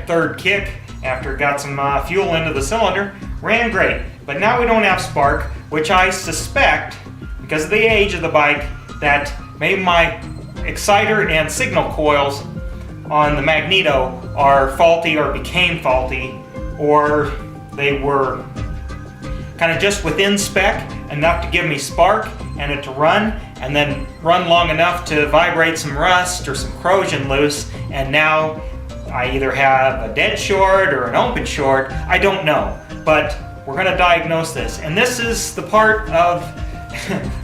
second, third kick after it got some fuel into the cylinder. Ran great. But now we don't have spark, which I suspect, because of the age of the bike, that maybe my exciter and signal coils on the magneto are faulty or became faulty, or they were kind of just within spec enough to give me spark and it to run, and then run long enough to vibrate some rust or some corrosion loose, and now I either have a dead short or an open short. I don't know, but we're going to diagnose this. And this is the part of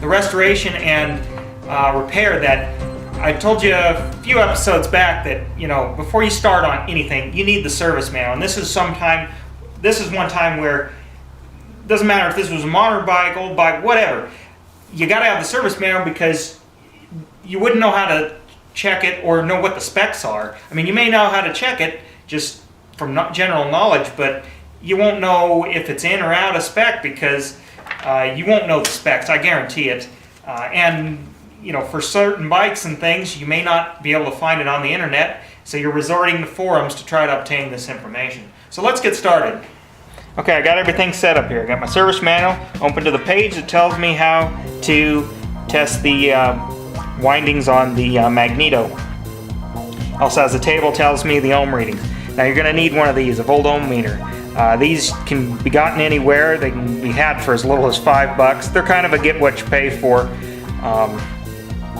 the restoration and repair that I told you a few episodes back that, you know, before you start on anything, you need the service manual. And this is one time where it doesn't matter if this was a modern bike, old bike, whatever. You got to have the service manual because you wouldn't know how to check it or know what the specs are. I mean, you may know how to check it just from general knowledge, but you won't know if it's in or out of spec because you won't know the specs, I guarantee it. And you know, for certain bikes and things, you may not be able to find it on the internet, so you're resorting to forums to try to obtain this information. So let's get started. Okay, I got everything set up here. I got my service manual open to the page that tells me how to test the windings on the magneto. Also has a table tells me the ohm readings. Now you're going to need one of these, a volt ohm meter. These can be gotten anywhere. They can be had for as little as $5. They're kind of a get what you pay for.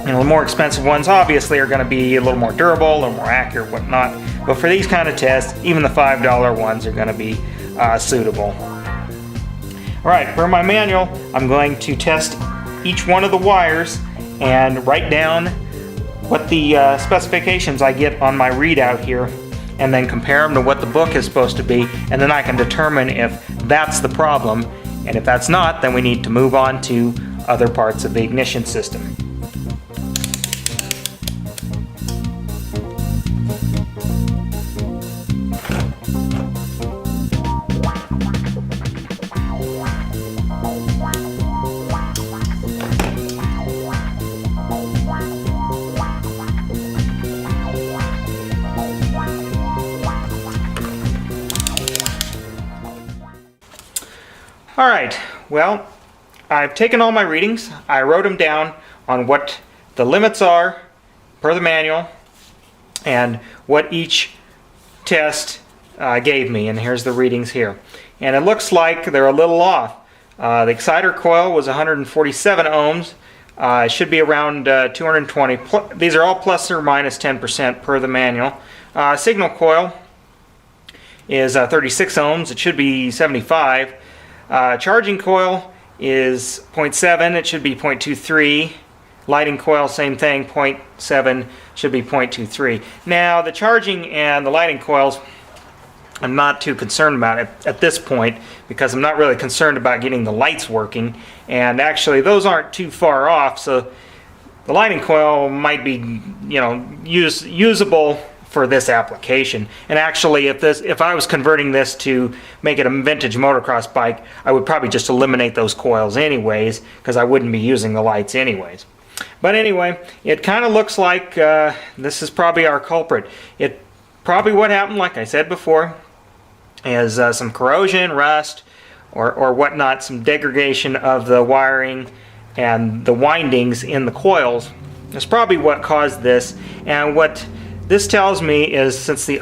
You know, the more expensive ones obviously are going to be a little more durable, a little more accurate, whatnot. But for these kind of tests, even the $5 ones are going to be suitable. Alright, for my manual, I'm going to test each one of the wires and write down what the specifications I get on my readout here, and then compare them to what the book is supposed to be, and then I can determine if that's the problem, and if that's not, then we need to move on to other parts of the ignition system. Alright, well, I've taken all my readings. I wrote them down on what the limits are per the manual and what each test gave me, and here's the readings here. And it looks like they're a little off. The exciter coil was 147 ohms. It should be around 220. These are all plus or minus 10% per the manual. Signal coil is 36 ohms. It should be 75. Charging coil is 0.7, it should be 0.23. Lighting coil, same thing, 0.7, should be 0.23. Now, the charging and the lighting coils, I'm not too concerned about it at this point because I'm not really concerned about getting the lights working. And actually, those aren't too far off, so the lighting coil might be, you know, usable for this application. And actually, if I was converting this to make it a vintage motocross bike, I would probably just eliminate those coils anyways, because I wouldn't be using the lights anyways. But anyway, it kind of looks like this is probably our culprit. Probably what happened, like I said before, is some corrosion, rust, or whatnot, some degradation of the wiring and the windings in the coils. That's probably what caused this. And what this tells me is, since the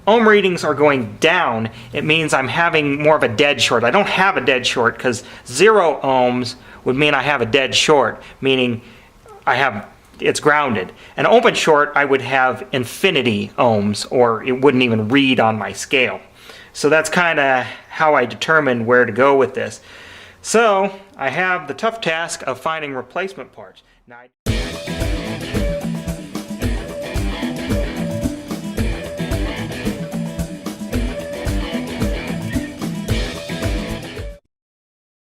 ohm readings are going down, it means I'm having more of a dead short. I don't have a dead short because 0 ohms would mean I have a dead short, meaning it's grounded. An open short, I would have infinity ohms, or it wouldn't even read on my scale. So that's kind of how I determined where to go with this. So I have the tough task of finding replacement parts. Now,